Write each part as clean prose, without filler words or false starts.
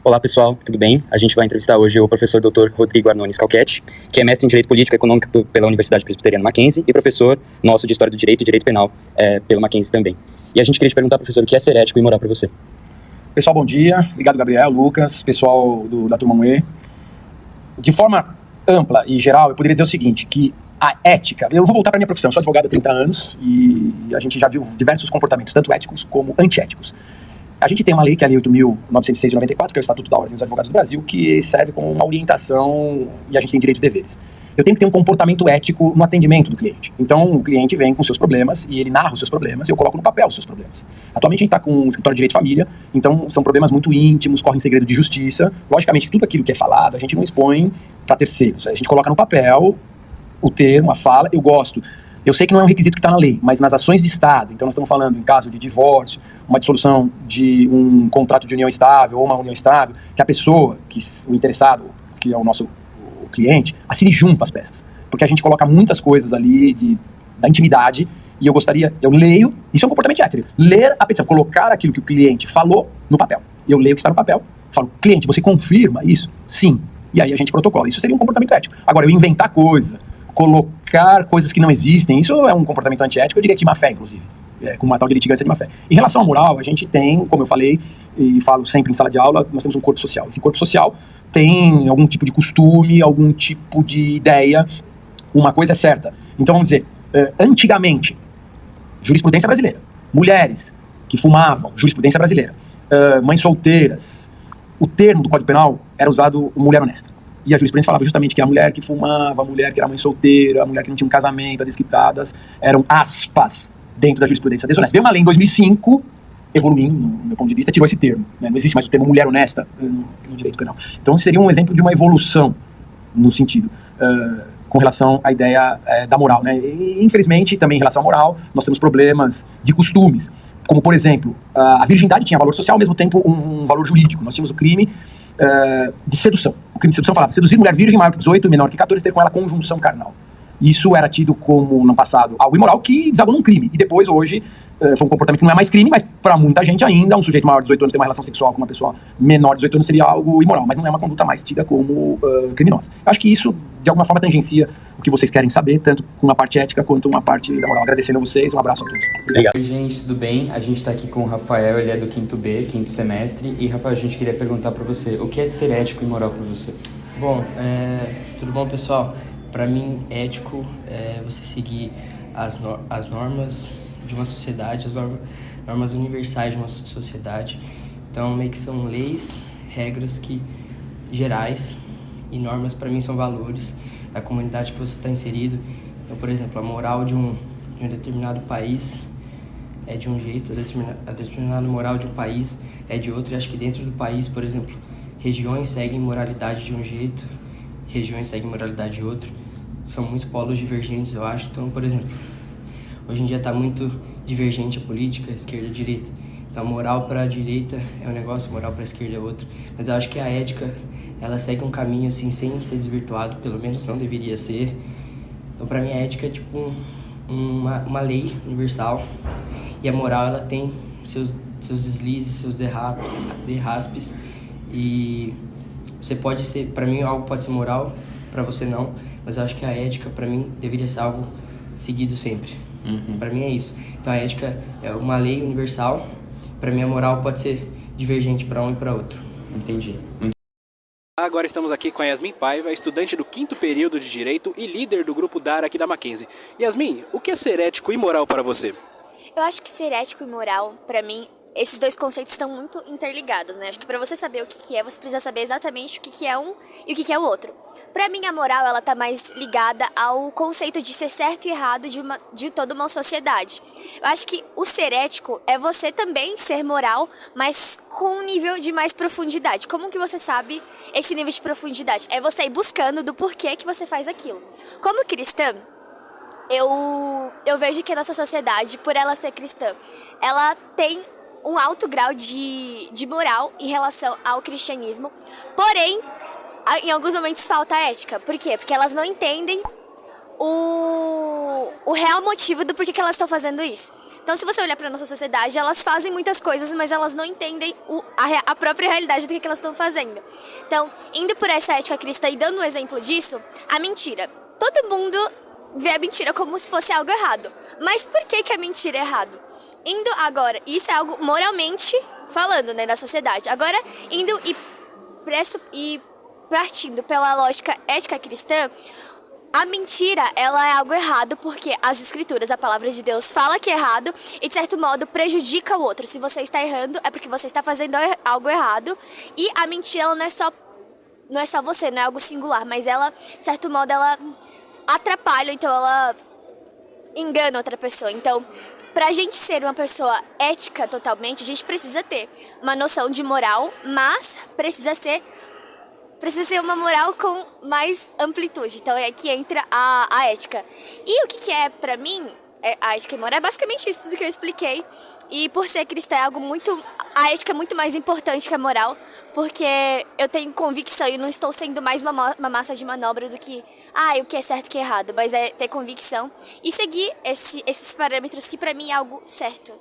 Olá pessoal, tudo bem? A gente vai entrevistar hoje o professor Dr. Rodrigo Arnones Calquete, que é mestre em Direito Político e Econômico pela Universidade Presbiteriana Mackenzie e professor nosso de História do Direito e Direito Penal pela Mackenzie também. E a gente queria te perguntar, professor, o que é ser ético e moral para você? Pessoal, bom dia. Obrigado, Gabriel, Lucas, pessoal da Turma Moe. De forma ampla e geral, eu poderia dizer o seguinte, que a ética... Eu vou voltar para a minha profissão, eu sou advogado há 30 anos e a gente já viu diversos comportamentos, tanto éticos como antiéticos. A gente tem uma lei, que é a Lei 8.906 de 94, que é o Estatuto da Ordem dos Advogados do Brasil, que serve como uma orientação e a gente tem direitos e deveres. Eu tenho que ter um comportamento ético no atendimento do cliente. Então, o cliente vem com seus problemas e ele narra os seus problemas e eu coloco no papel os seus problemas. Atualmente, a gente está com um escritório de direito de família, então são problemas muito íntimos, correm segredo de justiça. Logicamente, tudo aquilo que é falado, a gente não expõe para terceiros. A gente coloca no papel o termo, a fala. Eu sei que não é um requisito que está na lei, mas nas ações de Estado, então nós estamos falando em caso de divórcio, uma dissolução de um contrato de união estável ou uma união estável, que a pessoa, o interessado, que é o nosso cliente, assine junto as peças. Porque a gente coloca muitas coisas ali da intimidade e eu leio, isso é um comportamento ético, ler a petição, colocar aquilo que o cliente falou no papel. Eu leio o que está no papel, falo, cliente, você confirma isso? Sim. E aí a gente protocola. Isso seria um comportamento ético. Agora, eu inventar coisa, colocar coisas que não existem, isso é um comportamento antiético, eu diria de má fé, inclusive, com uma tal de litigância de má fé. Em relação à moral, a gente tem, como eu falei, e falo sempre em sala de aula, nós temos um corpo social. Esse corpo social tem algum tipo de costume, algum tipo de ideia, uma coisa é certa. Então, vamos dizer, antigamente, jurisprudência brasileira, mulheres que fumavam, jurisprudência brasileira, mães solteiras, o termo do Código Penal era usado mulher honesta. E a jurisprudência falava justamente que a mulher que fumava, a mulher que era mãe solteira, a mulher que não tinha um casamento, as desquitadas, eram aspas dentro da jurisprudência desonesta. Veio uma lei em 2005, evoluindo, no meu ponto de vista, tirou esse termo. Né? Não existe mais o termo mulher honesta no direito penal. Então seria um exemplo de uma evolução no sentido, com relação à ideia da moral. Né? E, infelizmente, também em relação à moral, nós temos problemas de costumes. Como, por exemplo, a virgindade tinha valor social, ao mesmo tempo um valor jurídico. Nós tínhamos o crime de sedução. O crime de sedução falava seduzir mulher virgem maior que 18 e menor que 14 e ter com ela conjunção carnal. Isso era tido como, no passado, algo imoral que desagou num crime. E depois, hoje, foi um comportamento que não é mais crime, mas para muita gente ainda, um sujeito maior de 18 anos ter uma relação sexual com uma pessoa menor de 18 anos seria algo imoral, mas não é uma conduta mais tida como criminosa. Eu acho que isso, de alguma forma, tangencia o que vocês querem saber, tanto com uma parte ética quanto uma parte da moral. Agradecendo a vocês, um abraço a todos. Obrigado. Oi, gente, tudo bem? A gente está aqui com o Rafael, ele é do 5º B, 5º semestre. E, Rafael, a gente queria perguntar para você, o que é ser ético e moral para você? Bom, tudo bom, pessoal? Para mim, ético é você seguir as normas de uma sociedade, as normas universais de uma sociedade. Então, meio que são leis, regras gerais, e normas, para mim, são valores da comunidade que você está inserido. Então, por exemplo, a moral de um determinado país é de um jeito, a determinada moral de um país é de outro. E acho que dentro do país, por exemplo, regiões seguem moralidade de um jeito, regiões seguem moralidade de outro. São muito polos divergentes, eu acho. Então, por exemplo, hoje em dia está muito divergente a política, esquerda e direita. Então, moral para a direita é um negócio, moral para a esquerda é outro. Mas eu acho que a ética, ela segue um caminho assim, sem ser desvirtuado, pelo menos não deveria ser. Então, para mim, a ética é tipo uma lei universal. E a moral, ela tem seus deslizes, seus derraspes. E você pode ser, para mim, algo pode ser moral, para você não. Mas eu acho que a ética, para mim, deveria ser algo seguido sempre. Para mim é isso. Então a ética é uma lei universal. Para mim a moral pode ser divergente para um e para outro. Entendi. Agora estamos aqui com a Yasmin Paiva, estudante do 5º período de Direito e líder do grupo DAR aqui da Mackenzie. Yasmin, o que é ser ético e moral para você? Eu acho que ser ético e moral, para mim, esses dois conceitos estão muito interligados, né? Acho que para você saber o que é, você precisa saber exatamente o que é um e o que é o outro. Para mim, a moral, ela tá mais ligada ao conceito de ser certo e errado de toda uma sociedade. Eu acho que o ser ético é você também ser moral, mas com um nível de mais profundidade. Como que você sabe esse nível de profundidade? É você ir buscando do porquê que você faz aquilo. Como cristã, eu vejo que a nossa sociedade, por ela ser cristã, ela tem um alto grau de moral em relação ao cristianismo, porém, em alguns momentos falta ética. Por quê? Porque elas não entendem o real motivo do porquê que elas estão fazendo isso. Então, se você olhar para a nossa sociedade, elas fazem muitas coisas, mas elas não entendem a própria realidade do que elas estão fazendo. Então, indo por essa ética cristã e dando um exemplo disso, a mentira. Todo mundo vê a mentira como se fosse algo errado. Mas por que a mentira é errado? Indo agora, isso é algo moralmente falando, né, da sociedade. Agora, indo e partindo pela lógica ética cristã, a mentira, ela é algo errado porque as escrituras, a palavra de Deus, fala que é errado e, de certo modo, prejudica o outro. Se você está errando, é porque você está fazendo algo errado. E a mentira, ela não é só você, não é algo singular, mas ela, de certo modo, ela atrapalha, então ela engana outra pessoa. Então, pra gente ser uma pessoa ética totalmente, a gente precisa ter uma noção de moral, mas precisa ser uma moral com mais amplitude. Então é que entra a ética. E o que é, pra mim, a ética e moral é basicamente isso, tudo que eu expliquei. E por ser cristã, a ética é muito mais importante que a moral, porque eu tenho convicção e não estou sendo mais uma massa de manobra do que, o que é certo e o que é errado, mas é ter convicção e seguir esses parâmetros que pra mim é algo certo.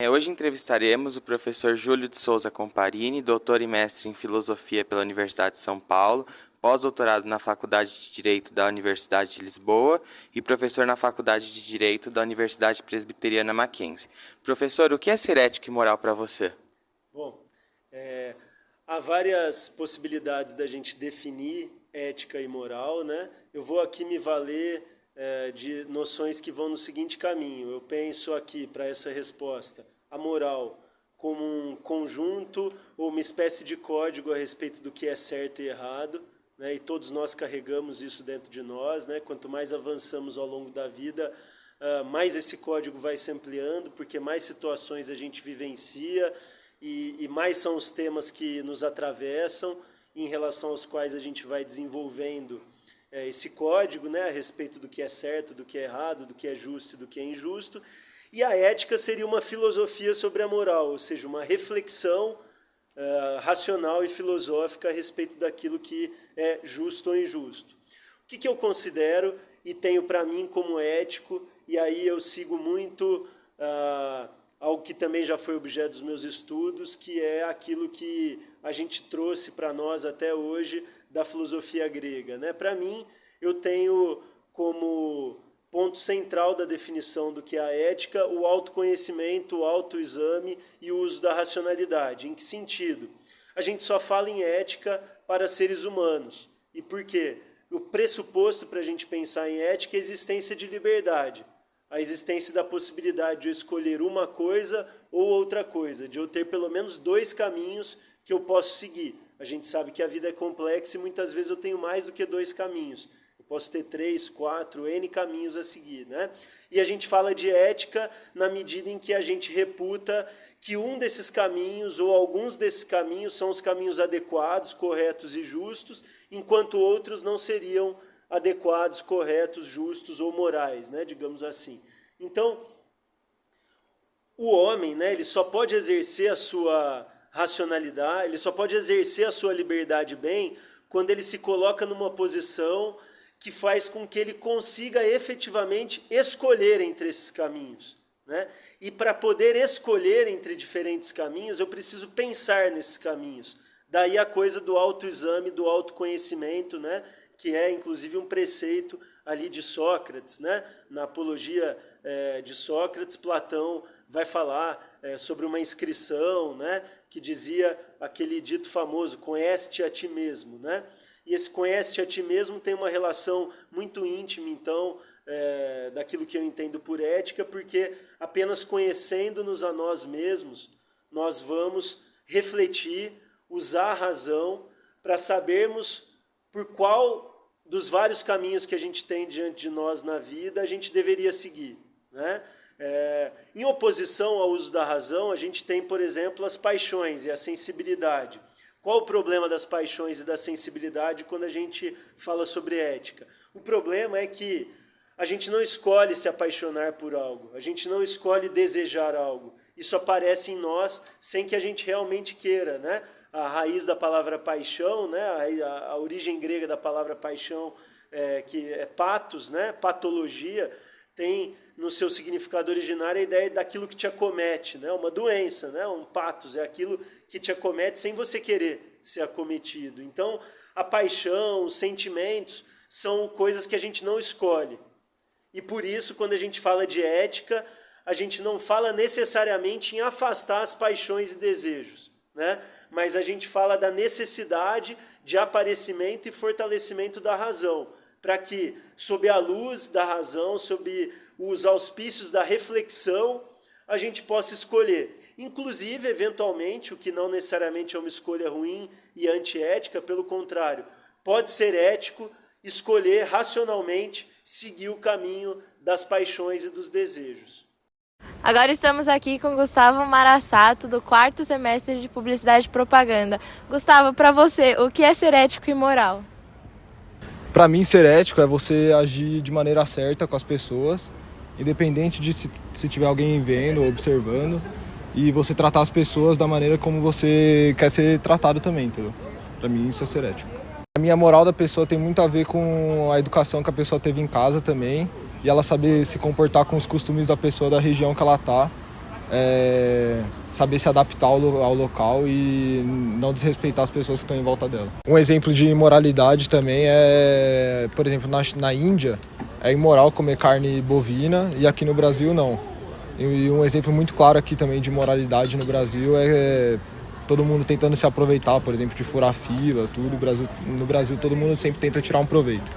Hoje entrevistaremos o professor Júlio de Souza Comparini, doutor e mestre em Filosofia pela Universidade de São Paulo, pós-doutorado na Faculdade de Direito da Universidade de Lisboa e professor na Faculdade de Direito da Universidade Presbiteriana Mackenzie. Professor, o que é ser ético e moral para você? Bom, há várias possibilidades da gente definir ética e moral, né? Eu vou aqui me valer de noções que vão no seguinte caminho. Eu penso aqui, para essa resposta, a moral como um conjunto ou uma espécie de código a respeito do que é certo e errado, né? E todos nós carregamos isso dentro de nós, né? Quanto mais avançamos ao longo da vida, mais esse código vai se ampliando, porque mais situações a gente vivencia e mais são os temas que nos atravessam, em relação aos quais a gente vai desenvolvendo esse código, né, a respeito do que é certo, do que é errado, do que é justo e do que é injusto. E a ética seria uma filosofia sobre a moral, ou seja, uma reflexão racional e filosófica a respeito daquilo que é justo ou injusto. O que eu considero e tenho para mim como ético, e aí eu sigo muito algo que também já foi objeto dos meus estudos, que é aquilo que a gente trouxe para nós até hoje da filosofia grega, né? Para mim, eu tenho como ponto central da definição do que é a ética o autoconhecimento, o autoexame e o uso da racionalidade. Em que sentido? A gente só fala em ética para seres humanos. E por quê? O pressuposto para a gente pensar em ética é a existência de liberdade, a existência da possibilidade de eu escolher uma coisa ou outra coisa, de eu ter pelo menos dois caminhos que eu posso seguir. A gente sabe que a vida é complexa e muitas vezes eu tenho mais do que dois caminhos. Eu posso ter 3, 4, N caminhos a seguir, né? E a gente fala de ética na medida em que a gente reputa que um desses caminhos ou alguns desses caminhos são os caminhos adequados, corretos e justos, enquanto outros não seriam adequados, corretos, justos ou morais, né? Digamos assim. Então, o homem, né, ele só pode exercer a sua racionalidade, ele só pode exercer a sua liberdade bem quando ele se coloca numa posição que faz com que ele consiga efetivamente escolher entre esses caminhos, né? E para poder escolher entre diferentes caminhos, eu preciso pensar nesses caminhos. Daí a coisa do autoexame, do autoconhecimento, né? Que é inclusive um preceito ali de Sócrates, né? Na apologia de Sócrates, Platão vai falar sobre uma inscrição, né? Que dizia aquele dito famoso, conhece-te a ti mesmo, né? E esse conhece-te a ti mesmo tem uma relação muito íntima, então, daquilo que eu entendo por ética, porque apenas conhecendo-nos a nós mesmos, nós vamos refletir, usar a razão para sabermos por qual dos vários caminhos que a gente tem diante de nós na vida a gente deveria seguir, né? Em oposição ao uso da razão, a gente tem, por exemplo, as paixões e a sensibilidade. Qual o problema das paixões e da sensibilidade quando a gente fala sobre ética? O problema é que a gente não escolhe se apaixonar por algo, a gente não escolhe desejar algo. Isso aparece em nós sem que a gente realmente queira, né? A raiz da palavra paixão, né? A origem grega da palavra paixão que é patos, né? Patologia, tem no seu significado originário a ideia daquilo que te acomete, né? Uma doença, né? Um patos é aquilo que te acomete sem você querer ser acometido. Então, a paixão, os sentimentos são coisas que a gente não escolhe. E por isso, quando a gente fala de ética, a gente não fala necessariamente em afastar as paixões e desejos, né? Mas a gente fala da necessidade de aparecimento e fortalecimento da razão, para que, sob a luz da razão, sob os auspícios da reflexão, a gente possa escolher. Inclusive, eventualmente, o que não necessariamente é uma escolha ruim e antiética, pelo contrário, pode ser ético escolher racionalmente seguir o caminho das paixões e dos desejos. Agora estamos aqui com Gustavo Marassato, do 4º semestre de Publicidade e Propaganda. Gustavo, para você, o que é ser ético e moral? Para mim, ser ético é você agir de maneira certa com as pessoas, independente de se tiver alguém vendo ou observando, e você tratar as pessoas da maneira como você quer ser tratado também, entendeu? Para mim, isso é ser ético. A minha moral da pessoa tem muito a ver com a educação que a pessoa teve em casa também, e ela saber se comportar com os costumes da pessoa da região que ela está, saber se adaptar ao local e não desrespeitar as pessoas que estão em volta dela. Um exemplo de imoralidade também é, por exemplo, na Índia é imoral comer carne bovina e aqui no Brasil não. E um exemplo muito claro aqui também de imoralidade no Brasil é todo mundo tentando se aproveitar, por exemplo, de furar fila, tudo. No Brasil todo mundo sempre tenta tirar um proveito.